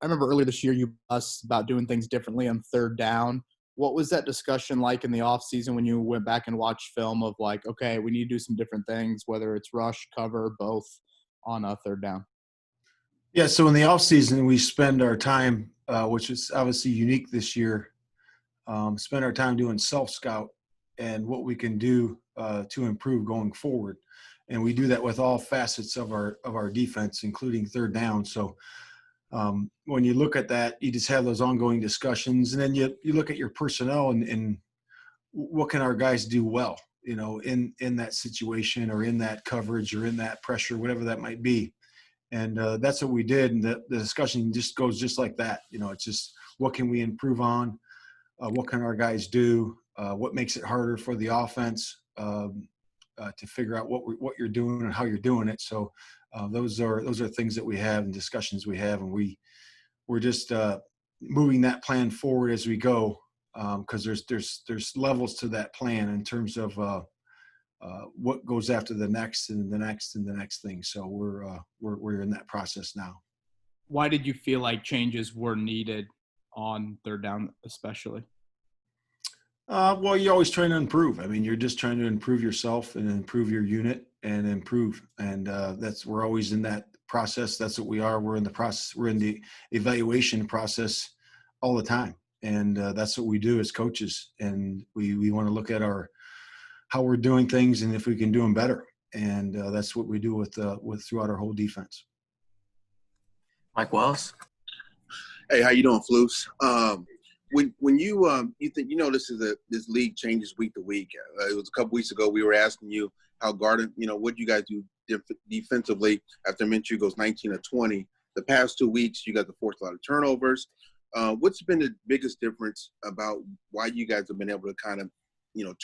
I remember earlier this year you asked about doing things differently on third down. What was that discussion like in the offseason when you went back and watched film of like, okay, we need to do some different things, whether it's rush, cover, both on a third down? Yeah, so in the offseason, we spend our time, which is obviously unique this year, spend our time doing self-scout and what we can do to improve going forward. And we do that with all facets of our defense, including third down. So when you look at that, you just have those ongoing discussions. And then you look at your personnel and what can our guys do well, in that situation or in that coverage or in that pressure, whatever that might be. And that's what we did. And the discussion just goes just like that. It's just what can we improve on? What can our guys do? What makes it harder for the offense to figure out what you're doing and how you're doing it. So those are things that we have and discussions we have, and we're just moving that plan forward as we go because there's levels to that plan in terms of what goes after the next and the next and the next thing. So we're in that process now. Why did you feel like changes were needed on third down, especially? Well, you're always trying to improve. I mean, you're just trying to improve yourself and improve your unit and improve. And we're always in that process. That's what we are. We're in the process. We're in the evaluation process all the time. And that's what we do as coaches. And we want to look at how we're doing things and if we can do them better. And that's what we do with throughout our whole defense. Mike Wells. Hey, how you doing, Flus? When you think this league changes week to week. It was a couple weeks ago we were asking you how guarded, what you guys do defensively after Minshew goes 19 of 20. The past 2 weeks you guys have forced a lot of turnovers. What's been the biggest difference about why you guys have been able to kind of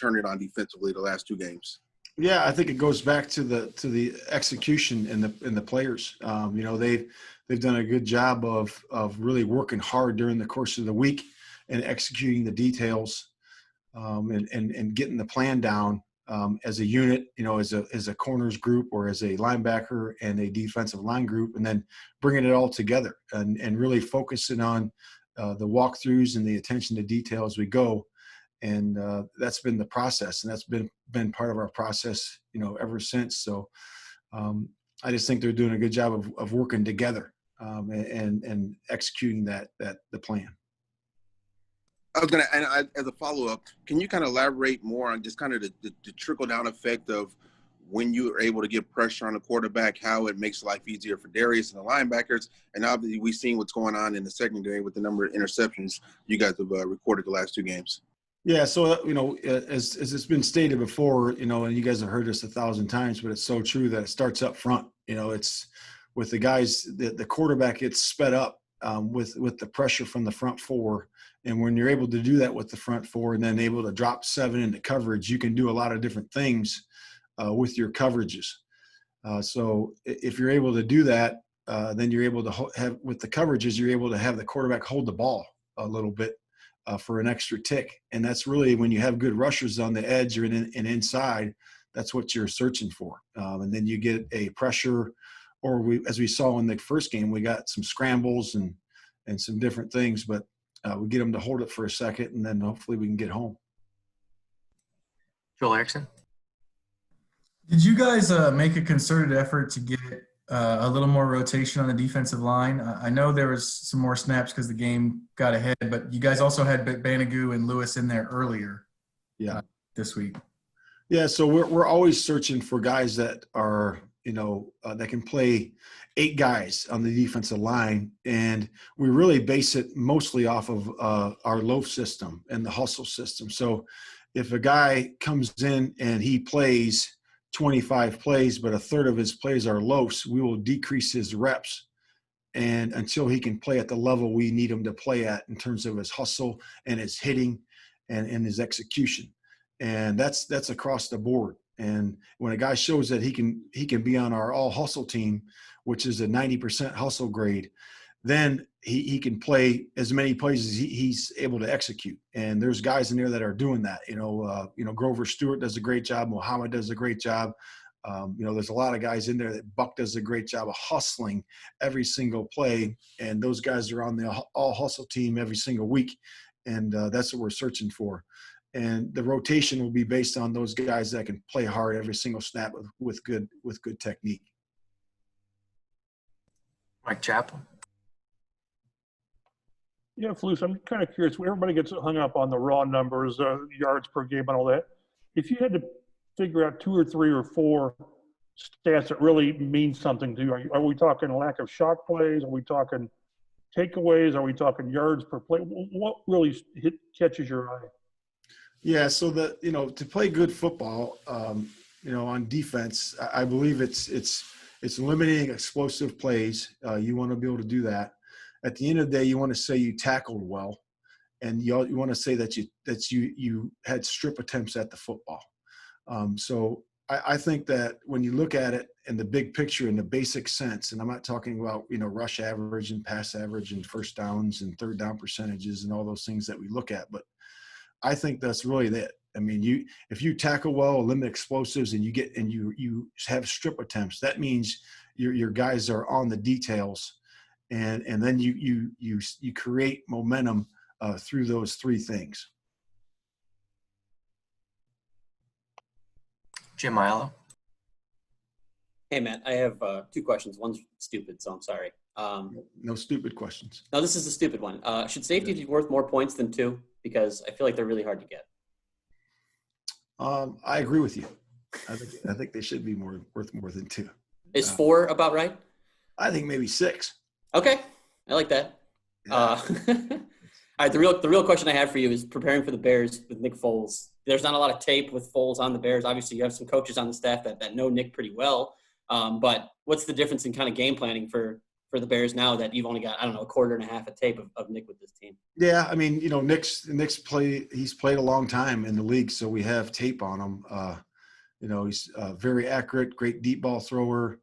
turn it on defensively the last 2 games? Yeah, I think it goes back to the execution and the players. They've done a good job of really working hard during the course of the week and executing the details and getting the plan down as a unit, as a corners group or as a linebacker and a defensive line group, and then bringing it all together and really focusing on the walkthroughs and the attention to detail as we go. And that's been the process, and that's been part of our process, ever since. So I just think they're doing a good job of working together and executing the plan. I was as a follow-up, can you kind of elaborate more on just kind of the trickle-down effect of when you are able to get pressure on the quarterback, how it makes life easier for Darius and the linebackers? And obviously we've seen what's going on in the secondary with the number of interceptions you guys have recorded the last 2 games. Yeah, so as it's been stated before, and you guys have heard this 1,000 times, but it's so true that it starts up front. It's with the guys, the quarterback gets sped up with the pressure from the front 4, and when you're able to do that with the front 4 and then able to drop 7 into coverage, you can do a lot of different things with your coverages. So if you're able to do that, then you're able to have with the coverages, you're able to have the quarterback hold the ball a little bit. For an extra tick. And that's really when you have good rushers on the edge or and inside, that's what you're searching for. And then you get a pressure, or as we saw in the first game, we got some scrambles and some different things, but we get them to hold it for a second, and then hopefully we can get home. Joel Erickson. Did you guys make a concerted effort to get a little more rotation on the defensive line? I know there was some more snaps because the game got ahead, but you guys also had Banagoo and Lewis in there earlier. Yeah, this week. Yeah, so we're always searching for guys that are that can play 8 guys on the defensive line, and we really base it mostly off of our loaf system and the hustle system. So if a guy comes in and he plays 25 plays, but a third of his plays are loafs, we will decrease his reps and until he can play at the level we need him to play at in terms of his hustle and his hitting and his execution. And that's across the board. And when a guy shows that he can be on our all hustle team, which is a 90% hustle grade, then he can play as many plays as he's able to execute. And there's guys in there that are doing that. Grover Stewart does a great job. Muhammad does a great job. There's a lot of guys in there that Buck does a great job of hustling every single play, and those guys are on the all hustle team every single week, and that's what we're searching for. And the rotation will be based on those guys that can play hard every single snap with good technique. Mike Chappell. Yeah, Flus, I'm kind of curious. Everybody gets hung up on the raw numbers, yards per game and all that. If you had to figure out 2 or 3 or 4 stats that really mean something to you, are we talking lack of shock plays? Are we talking takeaways? Are we talking yards per play? What really catches your eye? Yeah, so to play good football, on defense, I believe it's limiting explosive plays. You want to be able to do that. At the end of the day, you want to say you tackled well, and you want to say that you had strip attempts at the football. So I think that when you look at it in the big picture, in the basic sense, and I'm not talking about rush average and pass average and first downs and third down percentages and all those things that we look at, but I think that's really it. I mean, if you tackle well, limit explosives, and you have strip attempts, that means your guys are on the details, and then you create momentum through those 3 things. Jim Aiello. Hey, Matt, I have 2 questions. One's stupid, so I'm sorry. No stupid questions. No, this is a stupid one. Should safety be worth more points than 2? Because I feel like they're really hard to get. I agree with you. I think they should be worth more than 2. Is 4 about right? I think maybe 6. Okay, I like that. Yeah. All right, the real question I have for you is preparing for the Bears with Nick Foles. There's not a lot of tape with Foles on the Bears. Obviously, you have some coaches on the staff that know Nick pretty well. But what's the difference in kind of game planning for the Bears now that you've only got, a quarter and a half of tape of Nick with this team? Yeah, I mean, Nick's he's played a long time in the league, so we have tape on him. He's very accurate, great deep ball thrower,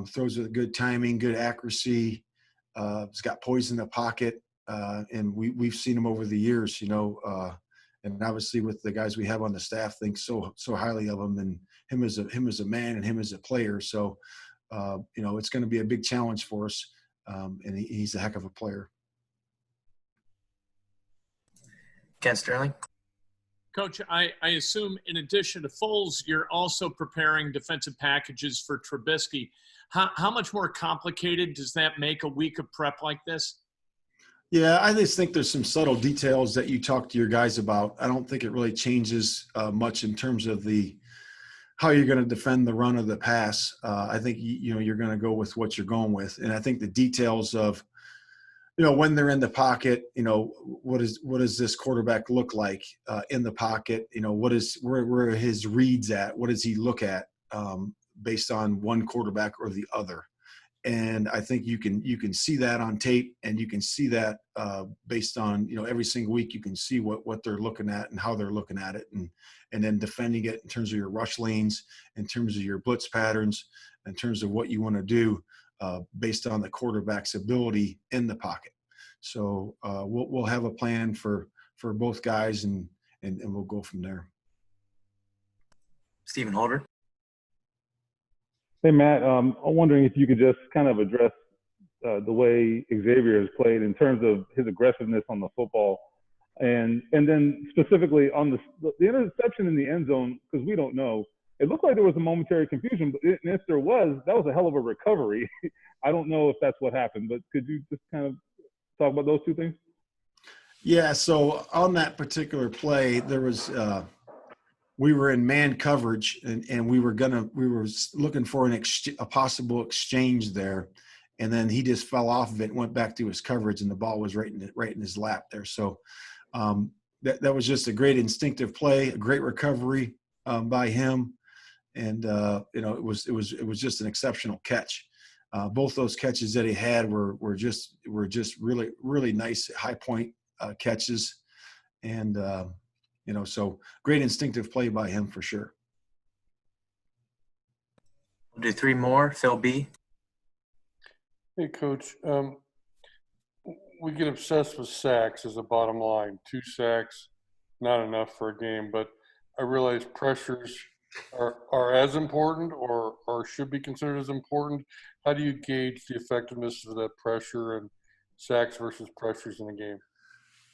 throws with good timing, good accuracy. He's got poise in the pocket, and we've seen him over the years, and obviously with the guys we have on the staff think so highly of him and him as a man and him as a player. So, it's going to be a big challenge for us, and he's a heck of a player. Ken Sterling. Coach, I assume in addition to Foles, you're also preparing defensive packages for Trubisky. How much more complicated does that make a week of prep like this? Yeah, I just think there's some subtle details that you talk to your guys about. I don't think it really changes much in terms of how you're going to defend the run of the pass. I think you're going to go with what you're going with, and I think the details of when they're in the pocket, what does this quarterback look like in the pocket? Where are his reads at? What does he look at based on one quarterback or the other? And I think you can see that on tape, and you can see that based on every single week you can see what they're looking at and how they're looking at it, and then defending it in terms of your rush lanes, in terms of your blitz patterns, in terms of what you want to do based on the quarterback's ability in the pocket. So we'll have a plan for both guys, and we'll go from there. Stephen Holder. Hey, Matt, I'm wondering if you could just kind of address the way Xavier has played in terms of his aggressiveness on the football, and then specifically on the interception in the end zone, because we don't know. It looked like there was a momentary confusion, but if there was, that was a hell of a recovery. I don't know if that's what happened, but could you just kind of talk about those 2 things? Yeah, so on that particular play, there was we were in man coverage, and we were looking for a possible exchange there, and then he just fell off of it and went back to his coverage, and the ball was right in his lap there. So that was just a great instinctive play, a great recovery by him, and it was just an exceptional catch. Both those catches that he had were just really, really nice high point catches, and so great instinctive play by him for sure. We'll do 3 more. Phil B. Hey, Coach. We get obsessed with sacks as a bottom line. 2 sacks, not enough for a game, but I realize pressures are as important or should be considered as important? How do you gauge the effectiveness of that pressure and sacks versus pressures in a game?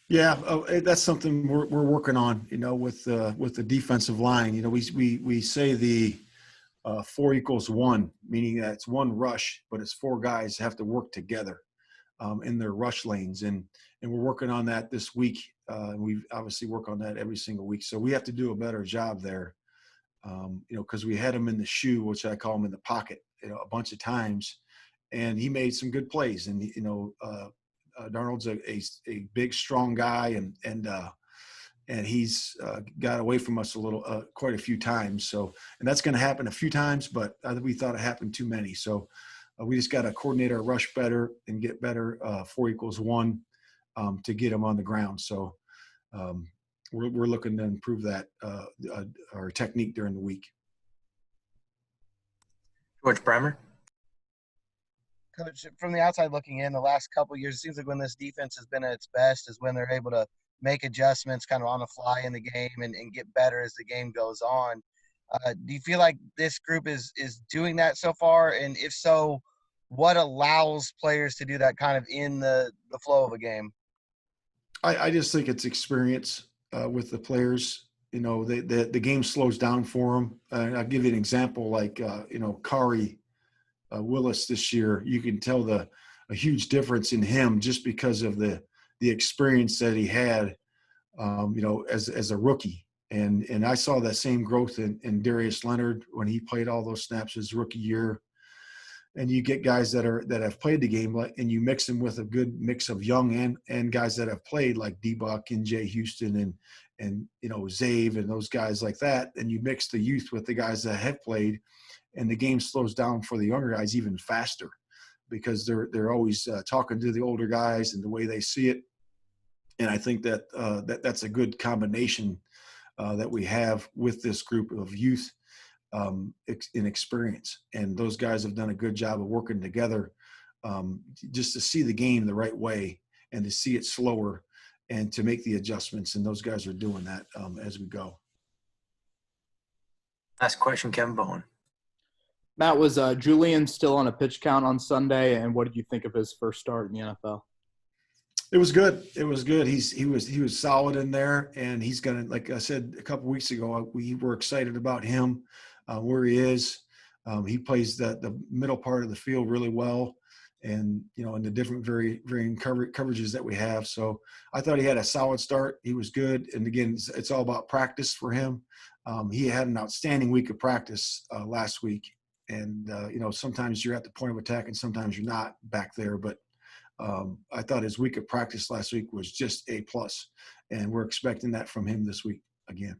Yeah, that's something we're working on. With the defensive line. We say the 4=1, meaning that it's one rush, but it's four guys have to work together in their rush lanes, and we're working on that this week. We obviously work on that every single week, so we have to do a better job there. Because we had him in the shoe, which I call him in the pocket, a bunch of times, and he made some good plays. And Darnold's a big, strong guy, and he's got away from us quite a few times. So, and that's going to happen a few times, but we thought it happened too many. So we just got to coordinate our rush better and get better 4=1 to get him on the ground. So we're looking to improve that our technique during the week. George Bremer. Coach, from the outside looking in, the last couple of years, it seems like when this defense has been at its best is when they're able to make adjustments kind of on the fly in the game and get better as the game goes on. Do you feel like this group is doing that so far? And if so, what allows players to do that kind of in the flow of a game? I just think it's experience with the players. The game slows down for them. I'll give you an example, like, Kari Willis this year. You can tell a huge difference in him just because of the experience that he had, as a rookie. And I saw that same growth in Darius Leonard when he played all those snaps his rookie year. And you get guys that have played the game, and you mix them with a good mix of young and guys that have played, like D-Buck and Jay Houston and Zave and those guys like that. And you mix the youth with the guys that have played, and the game slows down for the younger guys even faster because they're always talking to the older guys and the way they see it. And I think that's a good combination that we have with this group of youth in experience. And those guys have done a good job of working together just to see the game the right way and to see it slower and to make the adjustments. And those guys are doing that as we go. Last question, Kevin Bowen. Matt, was Julian still on a pitch count on Sunday, and what did you think of his first start in the NFL? It was good. It was good. He was solid in there, and he's gonna, like I said a couple weeks ago, we were excited about him, where he is. He plays the middle part of the field really well, and in the different varying coverages that we have. So I thought he had a solid start. He was good, and again, it's all about practice for him. He had an outstanding week of practice last week, and sometimes you're at the point of attack, and sometimes you're not back there, but. I thought his week of practice last week was just A+, and we're expecting that from him this week again.